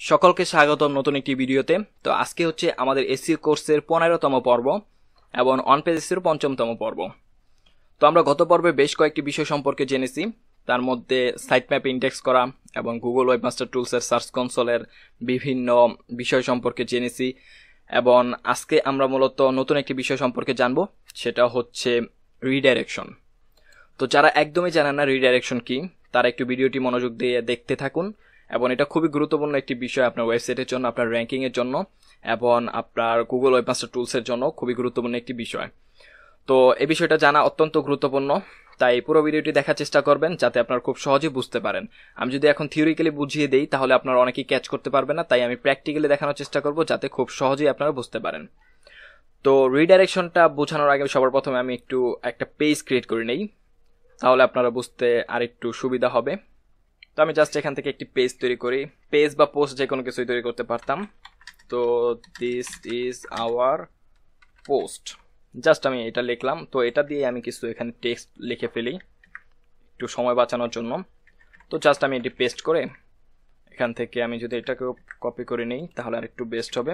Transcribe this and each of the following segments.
সকলকে স্বাগতম নতুন একটি ভিডিওতে। তো আজকে হচ্ছে আমাদের এসইও কোর্সের 15তম পর্ব এবং অনপেজ এসইওর 5মতম পর্ব। তো আমরা গত পর্বে বেশ কয়েকটি বিষয় সম্পর্কে জেনেছি, তার মধ্যে সাইট ম্যাপ ইন্ডেক্স করা এবং গুগল ওয়েবমাস্টার টুলসের সার্চ কনসোলের বিভিন্ন বিষয় সম্পর্কে জেনেছি, এবং আজকে আমরা মূলত নতুন একটি বিষয় সম্পর্কে জানবো, সেটা হচ্ছে রিডাইরেকশন। তো যারা একদমই জানেন না রিডাইরেকশন কি, তারা একটু ভিডিওটি মনোযোগ দিয়ে দেখতে থাকুন, এবং এটা খুবই গুরুত্বপূর্ণ একটি বিষয় আপনার ওয়েবসাইটের জন্য, আপনার র্যাঙ্কিং এর জন্য এবং আপনার গুগল ওয়েবমাস্টার টুলসের জন্য খুবই গুরুত্বপূর্ণ একটি বিষয়। তো এই বিষয়টা জানা অত্যন্ত গুরুত্বপূর্ণ, তাই পুরো ভিডিওটি দেখার চেষ্টা করবেন যাতে আপনারা খুব সহজে বুঝতে পারেন। আমি যদি এখন থিওরিক্যালি বুঝিয়ে দেই তাহলে আপনারা অনেকেই ক্যাচ করতে পারবেন না, তাই আমি প্র্যাকটিক্যালি দেখানোর চেষ্টা করব যাতে খুব সহজেই আপনারা বুঝতে পারেন। তো রিডাইরেকশনটা বোঝানোর আগে সবার প্রথমে আমি একটা পেজ ক্রিয়েট করে নেই, তাহলে আপনারা বুঝতে আর একটু সুবিধা হবে। তো আমি জাস্ট এখান থেকে একটি পেজ তৈরি করি, পেজ বা পোস্ট যে কোনো কিছুই তৈরি করতে পারতাম। তো this is our post, just আমি এটা লিখলাম। তো এটা দিয়ে আমি কিছু এখানে টেক্সট লিখে ফেলি একটু সময় বাঁচানোর জন্য। তো জাস্ট আমি এটি পেস্ট করে এখান থেকে আমি যদি এটাকে কপি করে নিই তাহলে আর একটু বেস্ট হবে।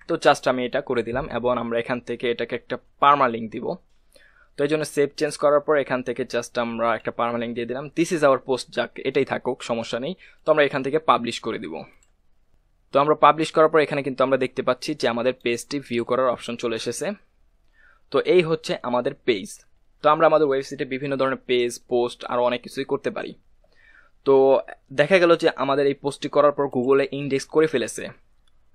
তো জাস্ট আমি এটা করে দিলাম, এবং আমরা এখান থেকে এটাকে একটা পার্মালিঙ্ক দিব। তো এই জন্য সেভ চেঞ্জ করার পর এখান থেকে জাস্ট আমরা একটা পার্মালিঙ্ক দিয়ে দিলাম, দিস ইজ আওয়ার পোস্ট, যাক এটাই থাকুক, সমস্যা নেই। তো আমরা এখান থেকে পাবলিশ করে দিব। তো আমরা পাবলিশ করার পর এখানে কিন্তু আমরা দেখতে পাচ্ছি যে আমাদের পেজটি ভিউ করার অপশন চলে এসেছে। তো এই হচ্ছে আমাদের পেজ। তো আমরা আমাদের ওয়েবসাইটে বিভিন্ন ধরনের পেজ, পোস্ট আরও অনেক কিছুই করতে পারি। তো দেখা গেল যে আমাদের এই পোস্টটি করার পর গুগলে ইন্ডেক্স করে ফেলেছে।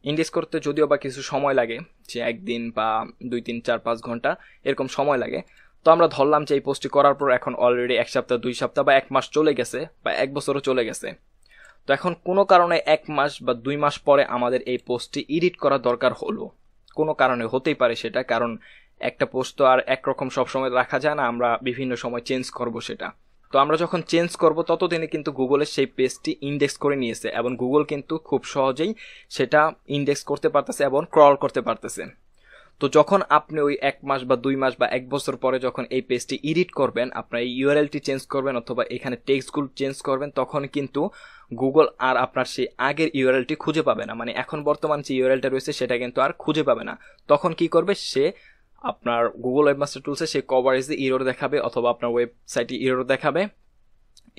ইন্ডেক্স করতে যদিও বা কিছু সময় লাগে, যে একদিন বা 2, 3, 4, 5 ঘন্টা এরকম সময় লাগে। তো আমরা ধরলাম যে এই পোস্টটি করার পর এখন অলরেডি 1 সপ্তাহ, 2 সপ্তাহ বা 1 মাস চলে গেছে, বা 1 বছরও চলে গেছে। তো এখন কোনো কারণে 1 মাস বা 2 মাস পরে আমাদের এই পোস্টটি এডিট করা দরকার হলো, কোনো কারণে হতেই পারে সেটা, কারণ একটা পোস্ট তো আর একরকম সবসময় রাখা যায় না, আমরা বিভিন্ন সময় চেঞ্জ করব সেটা। তো আমরা যখন চেঞ্জ করব ততদিনে কিন্তু গুগলের সেই পেজটি ইন্ডেক্স করে নিয়েছে, এবং গুগল কিন্তু খুব সহজেই সেটা ইন্ডেক্স করতে পারতেছে এবং ক্রল করতে পারতেছে। তো যখন আপনি ওই 1 মাস বা 2 মাস বা 1 বছর পরে যখন এই পেজটি এডিট করবেন, আপনার এই ইউআরএলটি চেঞ্জ করবেন অথবা এখানে টেক্সটগুলো চেঞ্জ করবেন, তখন কিন্তু গুগল আর আপনার সেই আগের ইউআরএলটি খুঁজে পাবে না। মানে এখন বর্তমান যে ইউআরএলটা রয়েছে সেটা কিন্তু আর খুঁজে পাবে না। তখন কি করবে সে, আপনার গুগল ওয়েবমাস্টার টুলসে সে কভারেজে এরর দেখাবে অথবা আপনার ওয়েবসাইটে এরর দেখাবে।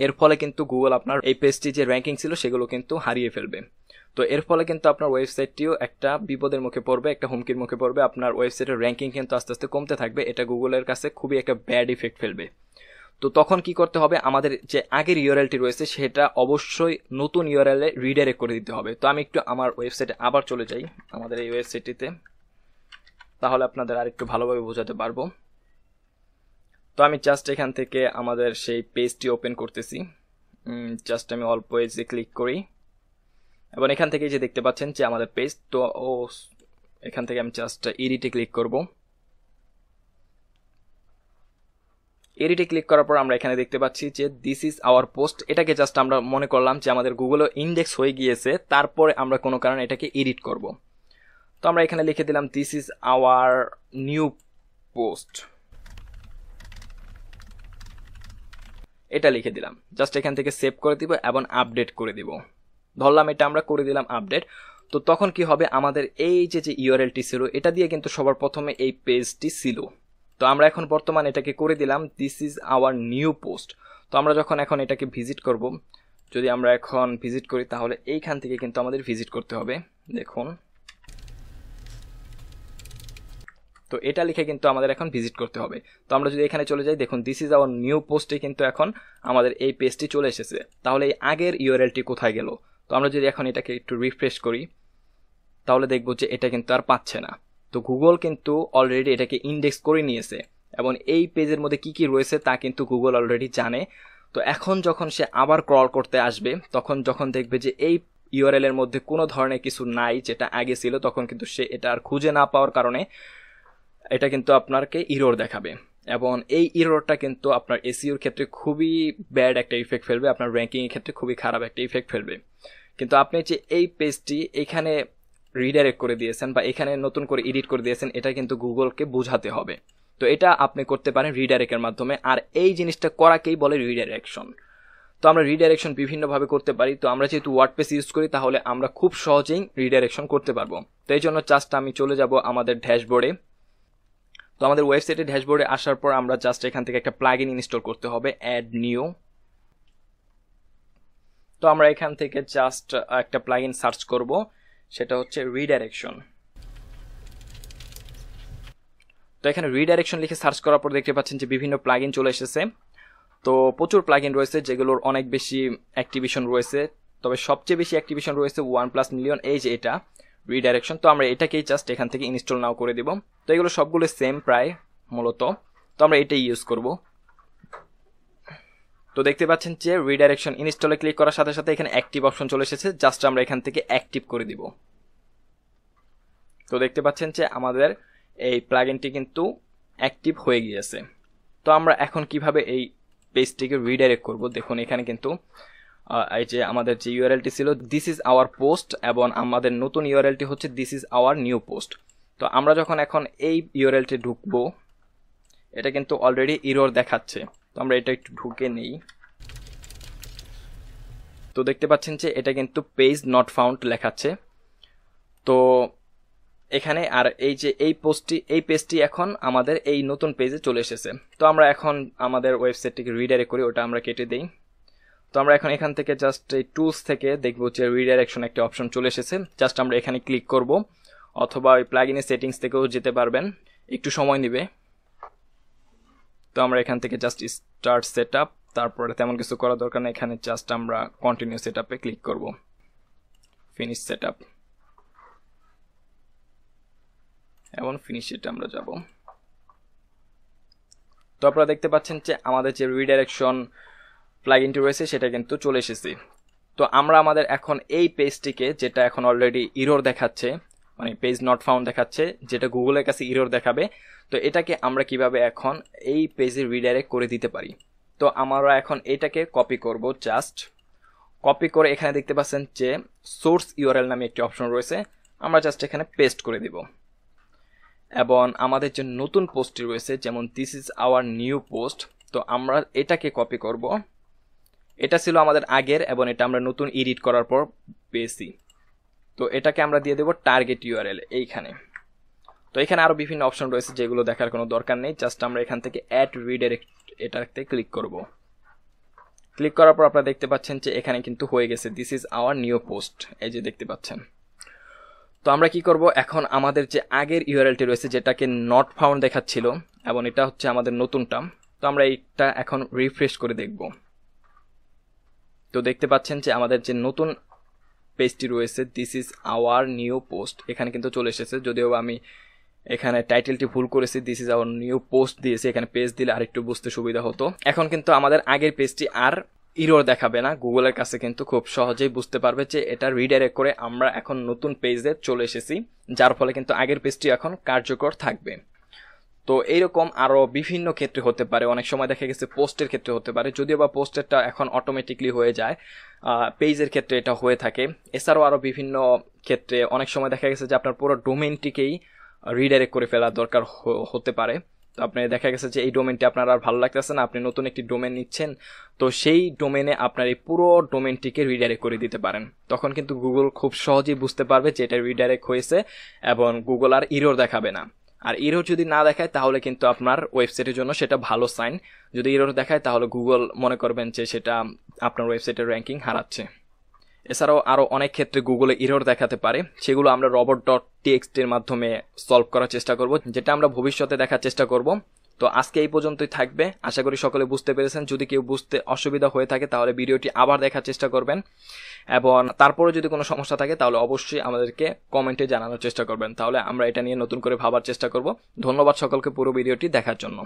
এর ফলে কিন্তু গুগল আপনার এই পেজটি যে র্যাঙ্কিং ছিল সেগুলো কিন্তু হারিয়ে ফেলবে। তো এর ফলে কিন্তু আপনার ওয়েবসাইটটিও একটা বিপদের মুখে পড়বে, একটা হুমকির মুখে পড়বে। আপনার ওয়েবসাইটের র্যাঙ্কিং কিন্তু আস্তে আস্তে কমতে থাকবে, এটা গুগলের কাছে খুবই একটা ব্যাড ইফেক্ট ফেলবে। তো তখন কি করতে হবে, আমাদের যে আগের ইউআরএলটি রয়েছে সেটা অবশ্যই নতুন ইউআরএলে রিডাইরেক্ট করে দিতে হবে। তো আমি একটু আমার ওয়েবসাইটে আবার চলে যাই, আমাদের এই ওয়েবসাইটটিতে, তাহলে আপনাদের আর একটু ভালোভাবে বোঝাতে পারবো। তো আমি জাস্ট এখান থেকে আমাদের সেই পেজটি ওপেন করতেছি, জাস্ট আমি অল পেজে ক্লিক করি, এবং এখান থেকে যে দেখতে পাচ্ছেন যে আমাদের পেজ। তো এখান থেকে আমি জাস্ট এডিটে ক্লিক করব। এডিটে ক্লিক করার পর আমরা এখানে দেখতে পাচ্ছি যে দিস ইজ আওয়ার পোস্ট। এটাকে জাস্ট আমরা মনে করলাম যে আমাদের গুগলে ইন্ডেক্স হয়ে গিয়েছে, তারপরে আমরা কোনো কারণে এটাকে এডিট করব। তো আমরা এখানে লিখে দিলাম this is our new post, এটা লিখে দিলাম। জাস্ট এখান থেকে সেভ করে দিব এবং আপডেট করে দিব। ধরলাম এটা আমরা করে দিলাম আপডেট। তো তখন কি হবে, আমাদের এই যে ইউআরএলটি ছিল এটা দিয়ে কিন্তু সবার প্রথমে এই পেজটি ছিল। তো আমরা এখন বর্তমানে এটাকে করে দিলাম this is our new post. তো আমরা যখন এখন এটাকে ভিজিট করব, যদি আমরা এখন ভিজিট করি তাহলে এইখান থেকে কিন্তু আমাদের ভিজিট করতে হবে। দেখুন, তো এটা লিখে কিন্তু আমাদের এখন ভিজিট করতে হবে। তো আমরা যদি এখানে চলে যাই, দেখুন দিস ইজ আওয়ার নিউ পোস্টে কিন্তু এখন আমাদের এই পেজটি চলে এসেছে। তাহলে এই আগের ইউআরএলটি কোথায় গেল? তো আমরা যদি এখন এটাকে একটু রিফ্রেশ করি তাহলে দেখব যে এটা কিন্তু আর পাচ্ছে না। তো গুগল কিন্তু অলরেডি এটাকে ইন্ডেক্স করে নিয়েছে, এবং এই পেজের মধ্যে কি কি রয়েছে তা কিন্তু গুগল অলরেডি জানে। তো এখন যখন সে আবার ক্রল করতে আসবে, তখন যখন দেখবে যে এই ইউআরএল এর মধ্যে কোনো ধরনের কিছু নাই যেটা আগে ছিল, তখন কিন্তু সে এটা আর খুঁজে না পাওয়ার কারণে এটা কিন্তু আপনাকে ইরর দেখাবে, এবং এই ইররটা কিন্তু আপনার এসইওর ক্ষেত্রে খুবই ব্যাড একটা ইফেক্ট ফেলবে, আপনার র্যাঙ্কিং এর ক্ষেত্রে খুবই খারাপ একটা ইফেক্ট ফেলবে। কিন্তু আপনি যে এই পেজটি এখানে রিডাইরেক্ট করে দিয়েছেন বা এখানে নতুন করে এডিট করে দিয়েছেন, এটা কিন্তু গুগলকে বোঝাতে হবে। তো এটা আপনি করতে পারেন রিডাইরেক্টের মাধ্যমে, আর এই জিনিসটা করাকেই বলে রিডাইরেকশন। তো আমরা রিডাইরেকশন বিভিন্নভাবে করতে পারি। তো আমরা যেহেতু ওয়ার্ডপ্রেস ইউজ করি তাহলে আমরা খুব সহজেই রিডাইরেকশন করতে পারবো। তো এই জন্য জাস্ট আমি চলে যাব আমাদের ড্যাশবোর্ডে। তো আমাদের ওয়েবসাইটে ড্যাশবোর্ডে আসার পর আমরা জাস্ট এখান থেকে একটা প্লাগইন ইনস্টল করতে হবে, অ্যাড নিউ। তো আমরা এখান থেকে জাস্ট একটা প্লাগইন সার্চ করব, সেটা হচ্ছে রিডাইরেকশন। তো এখানে রিডাইরেকশন লিখে সার্চ করার পর দেখতে পাচ্ছেন যে বিভিন্ন প্লাগইন চলে এসেছে। তো প্রচুর প্লাগইন রয়েছে যেগুলোর অনেক বেশি অ্যাক্টিভেশন রয়েছে, তবে সবচেয়ে বেশি অ্যাক্টিভেশন রয়েছে 1+ মিলিয়ন, এই যে এটা রিডাইরেকশন। তো আমরা এটাকেই জাস্ট এখান থেকে ইনস্টল নাও করে দিব। তো এগুলো সবগুলো সেম প্রায় মূলত, তো আমরা এটাই ইউজ করব। তো দেখতে পাচ্ছেন যে রিডাইরেকশন ইনস্টলে ক্লিক করার সাথে সাথে এখানে অ্যাক্টিভ অপশন চলে এসেছে, জাস্ট আমরা এখান থেকে অ্যাক্টিভ করে দিব। তো দেখতে পাচ্ছেন যে আমাদের এই প্লাগইনটি কিন্তু অ্যাক্টিভ হয়ে গিয়েছে। তো আমরা এখন কিভাবে এই পেজটিকে রিডাইরেক্ট করব, দেখুন এখানে কিন্তু এই যে আমাদের যে ইউআরএলটি ছিল দিস ইজ আওয়ার পোস্ট, এবং আমাদের নতুন ইউআরএলটি হচ্ছে this is our new post. তো আমরা যখন এখন এই ইউআরএলটি ঢুকবো, এটা কিন্তু অলরেডি এরর দেখাচ্ছে। তো আমরা এটা একটু ঢুকে নেই। তো দেখতে পাচ্ছেন যে এটা কিন্তু পেজ নট ফাউন্ড লেখাচ্ছে। তো এখানে আর এই যে এই পেজটি এখন আমাদের এই নতুন পেজে চলে এসেছে। তো আমরা এখন আমাদের ওয়েবসাইটটিকে রিডাইরেক্ট করি, ওটা আমরা কেটে দেই। তো আমরা এখন এখান থেকে জাস্ট এই টুলস থেকে দেখবো যে রিডাইরেকশন একটা অপশন চলে এসেছে, জাস্ট আমরা এখানে ক্লিক করব, অথবা ওই প্লাগইনের সেটিংস থেকেও যেতে পারবেন, একটু সময় নেবে। তো আমরা এখান থেকে জাস্ট স্টার্ট সেটআপ, তারপরে তেমন কিছু করা দরকার নেই, এখানে জাস্ট আমরা কন্টিনিউ সেটআপে ক্লিক করব, ফিনিশ সেটআপ, এবং ফিনিশ এটা আমরা যাব। তো আপনারা দেখতে পাচ্ছেন যে আমাদের যে রিডাইরেকশন প্লাগইনটি রয়েছে সেটা কিন্তু চলে এসেছে। তো আমরা আমাদের এখন এই পেজটিকে, যেটা এখন অলরেডি এরর দেখাচ্ছে, মানে পেজ নট ফাউন্ড দেখাচ্ছে, যেটা গুগলের কাছে এরর দেখাবে, তো এটাকে আমরা কিভাবে এখন এই পেজে রিডাইরেক্ট করে দিতে পারি। তো আমরা এখন এটাকে কপি করব, জাস্ট কপি করে এখানে দেখতে পাচ্ছেন যে সোর্স ইউআরএল নামে একটি অপশন রয়েছে, আমরা জাস্ট এখানে পেস্ট করে দিব। এবং আমাদের যে নতুন পোস্টটি রয়েছে, যেমন this is our new post, তো আমরা এটাকে কপি করব। এটা ছিল আমাদের আগের, এবং এটা আমরা নতুন এডিট করার পর পেয়েছি। তো এটাকে আমরা দিয়ে দেব টার্গেট ইউআরএল এইখানে। তো এখানে আরো বিভিন্ন অপশন রয়েছে যেগুলো দেখার কোনো দরকার নেই, জাস্ট আমরা এখান থেকে অ্যাড রিডাইরেক্ট এটাতে ক্লিক করব। ক্লিক করার পর আপনারা দেখতে পাচ্ছেন যে এখানে কিন্তু হয়ে গেছে this is our new post, এই যে দেখতে পাচ্ছেন। তো আমরা কি করব, এখন আমাদের যে আগের ইউআরএলটি রয়েছে যেটাকে নট ফাউন্ড দেখাচ্ছিল, এবং এটা হচ্ছে আমাদের নতুনটা, তো আমরা এইটা এখন রিফ্রেশ করে দেখব। তো দেখতে পাচ্ছেন যে আমাদের যে নতুন পেজটি রয়েছে this is our new post, এখানে কিন্তু চলে এসেছে। যদিও আমি এখানে টাইটেলটি ভুল করেছি, this is our new post দিয়েছি, এখানে পেজ দিলে আরেকটু বুঝতে সুবিধা হতো। এখন কিন্তু আমাদের আগের পেজটি আর এরর দেখাবে না, গুগলের কাছে কিন্তু খুব সহজেই বুঝতে পারবে যে এটা রিডাইরেক্ট করে আমরা এখন নতুন পেজে চলে এসেছি, যার ফলে কিন্তু আগের পেজটি এখন কার্যকর থাকবে। তো এইরকম আরো বিভিন্ন ক্ষেত্রে হতে পারে, অনেক সময় দেখা গেছে পোস্টের ক্ষেত্রে হতে পারে, যদিও বা পোস্টেরটা এখন অটোমেটিকলি হয়ে যায়, পেজের ক্ষেত্রে এটা হয়ে থাকে। এছাড়াও আরো বিভিন্ন ক্ষেত্রে অনেক সময় দেখা গেছে যে আপনার পুরো ডোমেইনটিকেই রিডাইরেক্ট করে ফেলা দরকার হতে পারে। তো আপনি দেখা গেছে যে এই ডোমেইনটি আপনার আর ভালো লাগতেছে না, আপনি নতুন একটি ডোমেইন নিচ্ছেন, তো সেই ডোমেইনে আপনার এই পুরো ডোমেইনটিকে রিডাইরেক্ট করে দিতে পারেন। তখন কিন্তু গুগল খুব সহজেই বুঝতে পারবে যে এটা রিডাইরেক্ট হয়েছে, এবং গুগল আর এরর দেখাবে না। আর এরর যদি না দেখায় তাহলে কিন্তু আপনার ওয়েবসাইটের জন্য সেটা ভালো সাইন। যদি এরর দেখায় তাহলে গুগল মনে করবেন যে সেটা আপনার ওয়েবসাইটের র্যাঙ্কিং হারাচ্ছে। এছাড়াও আরো অনেক ক্ষেত্রে গুগলে এরর দেখাতে পারে, সেগুলো আমরা robot.txt এর মাধ্যমে সলভ করার চেষ্টা করব, যেটা আমরা ভবিষ্যতে দেখার চেষ্টা করব। তো আজকে এই পর্যন্তই থাকবে, আশা করি সকলে বুঝতে পেরেছেন। যদি কেউ বুঝতে অসুবিধা হয়ে থাকে তাহলে ভিডিওটি আবার দেখার চেষ্টা করবেন, এবং তারপরে যদি কোনো সমস্যা থাকে তাহলে অবশ্যই আমাদেরকে কমেন্টে জানানোর চেষ্টা করবেন, তাহলে আমরা এটা নিয়ে নতুন করে ভাবার চেষ্টা করব। ধন্যবাদ সকলকে পুরো ভিডিওটি দেখার জন্য।